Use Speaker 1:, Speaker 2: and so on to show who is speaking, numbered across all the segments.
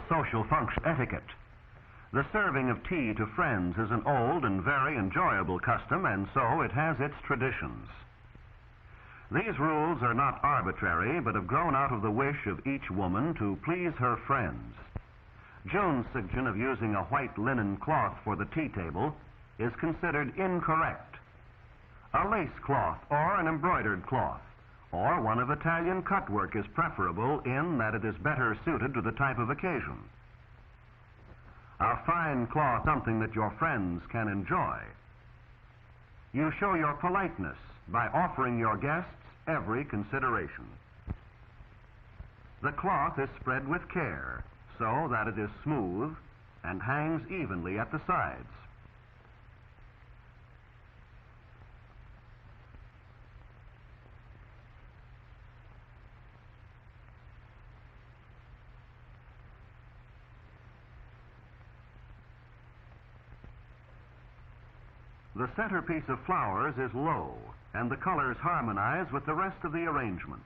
Speaker 1: social function etiquette. The serving of tea to friends is an old and very enjoyable custom, and so it has its traditions. These rules are not arbitrary, but have grown out of the wish of each woman to please her friends. June's suggestion of using a white linen cloth for the tea table is considered incorrect. A lace cloth or an embroidered cloth or one of Italian cutwork is preferable in that it is better suited to the type of occasion. A fine cloth, something that your friends can enjoy. You show your politeness by offering your guests every consideration. The cloth is spread with care so that it is smooth and hangs evenly at the sides. The centerpiece of flowers is low, and the colors harmonize with the rest of the arrangements.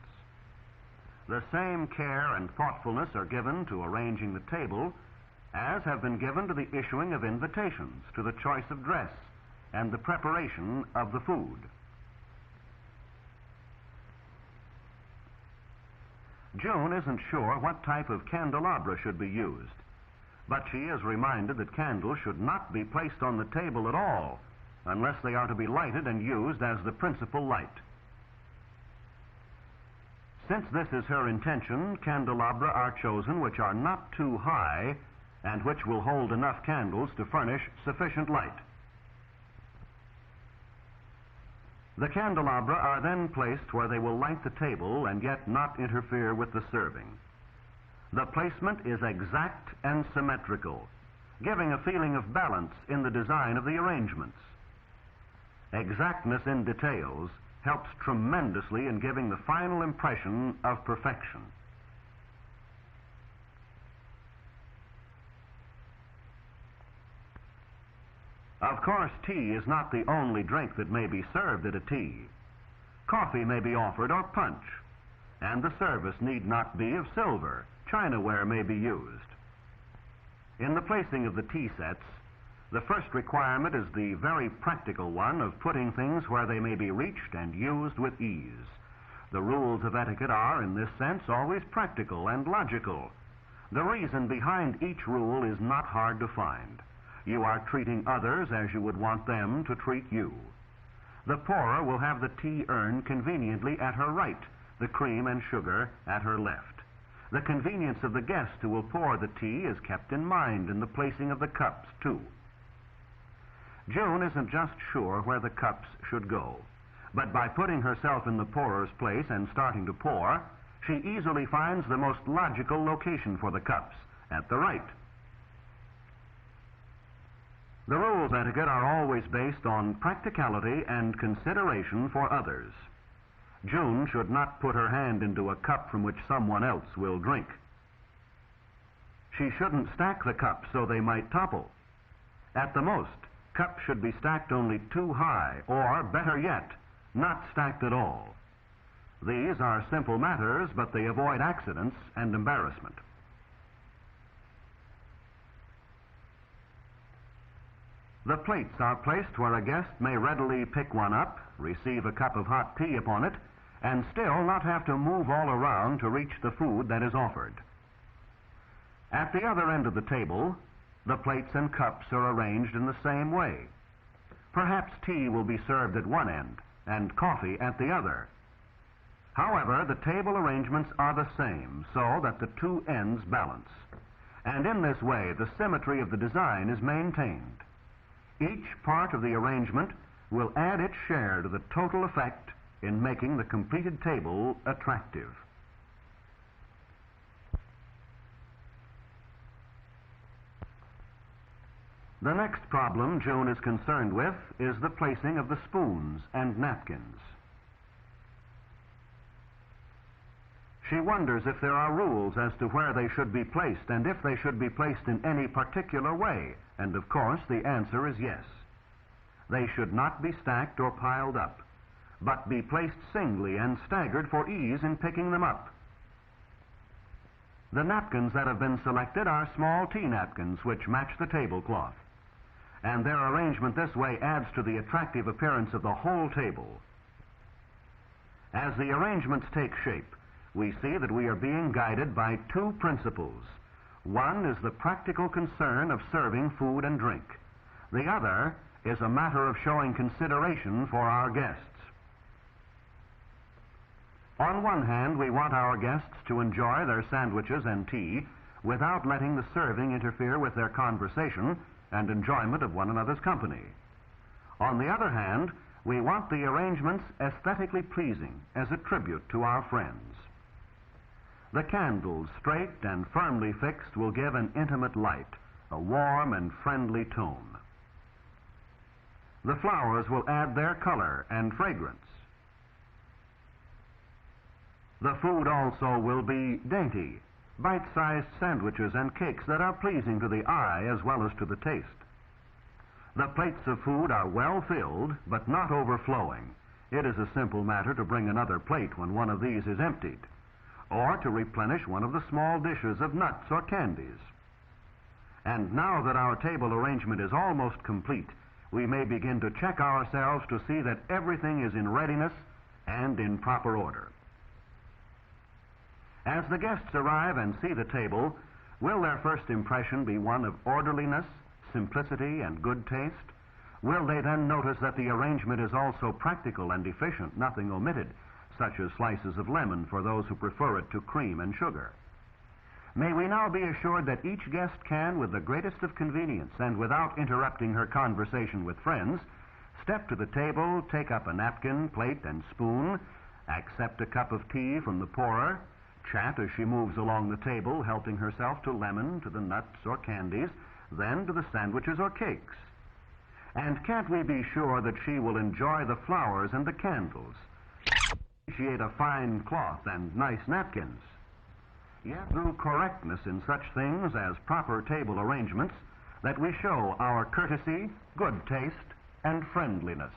Speaker 1: The same care and thoughtfulness are given to arranging the table as have been given to the issuing of invitations, to the choice of dress, and the preparation of the food. June isn't sure what type of candelabra should be used, but she is reminded that candles should not be placed on the table at all unless they are to be lighted and used as the principal light. Since this is her intention, candelabra are chosen which are not too high and which will hold enough candles to furnish sufficient light. The candelabra are then placed where they will light the table and yet not interfere with the serving. The placement is exact and symmetrical, giving a feeling of balance in the design of the arrangements. Exactness in details helps tremendously in giving the final impression of perfection. Of course, tea is not the only drink that may be served at a tea. Coffee may be offered or punch, and the service need not be of silver. Chinaware may be used. In the placing of the tea sets, the first requirement is the very practical one of putting things where they may be reached and used with ease. The rules of etiquette are, in this sense, always practical and logical. The reason behind each rule is not hard to find. You are treating others as you would want them to treat you. The pourer will have the tea urn conveniently at her right, the cream and sugar at her left. The convenience of the guest who will pour the tea is kept in mind in the placing of the cups, too. June isn't just sure where the cups should go, but by putting herself in the pourer's place and starting to pour, she easily finds the most logical location for the cups, at the right. The rules of etiquette are always based on practicality and consideration for others. June should not put her hand into a cup from which someone else will drink. She shouldn't stack the cups so they might topple. At the most, cups should be stacked only too high, or, better yet, not stacked at all. These are simple matters, but they avoid accidents and embarrassment. The plates are placed where a guest may readily pick one up, receive a cup of hot tea upon it, and still not have to move all around to reach the food that is offered. At the other end of the table, the plates and cups are arranged in the same way. Perhaps tea will be served at one end and coffee at the other. However, the table arrangements are the same so that the two ends balance. And in this way, the symmetry of the design is maintained. Each part of the arrangement will add its share to the total effect in making the completed table attractive. The next problem June is concerned with is the placing of the spoons and napkins. She wonders if there are rules as to where they should be placed and if they should be placed in any particular way, and of course the answer is yes. They should not be stacked or piled up, but be placed singly and staggered for ease in picking them up. The napkins that have been selected are small tea napkins which match the tablecloth, and their arrangement this way adds to the attractive appearance of the whole table. As the arrangements take shape, we see that we are being guided by two principles. One is the practical concern of serving food and drink. The other is a matter of showing consideration for our guests. On one hand, we want our guests to enjoy their sandwiches and tea without letting the serving interfere with their conversation and enjoyment of one another's company. On the other hand, we want the arrangements aesthetically pleasing as a tribute to our friends. The candles, straight and firmly fixed, will give an intimate light, a warm and friendly tone. The flowers will add their color and fragrance. The food also will be dainty, bite-sized sandwiches and cakes that are pleasing to the eye as well as to the taste. The plates of food are well filled, but not overflowing. It is a simple matter to bring another plate when one of these is emptied, or to replenish one of the small dishes of nuts or candies. And now that our table arrangement is almost complete, we may begin to check ourselves to see that everything is in readiness and in proper order. As the guests arrive and see the table, will their first impression be one of orderliness, simplicity, and good taste? Will they then notice that the arrangement is also practical and efficient, nothing omitted, such as slices of lemon for those who prefer it to cream and sugar? May we now be assured that each guest can, with the greatest of convenience and without interrupting her conversation with friends, step to the table, take up a napkin, plate, and spoon, accept a cup of tea from the pourer, chat as she moves along the table, helping herself to lemon, to the nuts or candies, then to the sandwiches or cakes. And can't we be sure that she will enjoy the flowers and the candles, appreciate a fine cloth and nice napkins? Yet through correctness in such things as proper table arrangements, that we show our courtesy, good taste, and friendliness.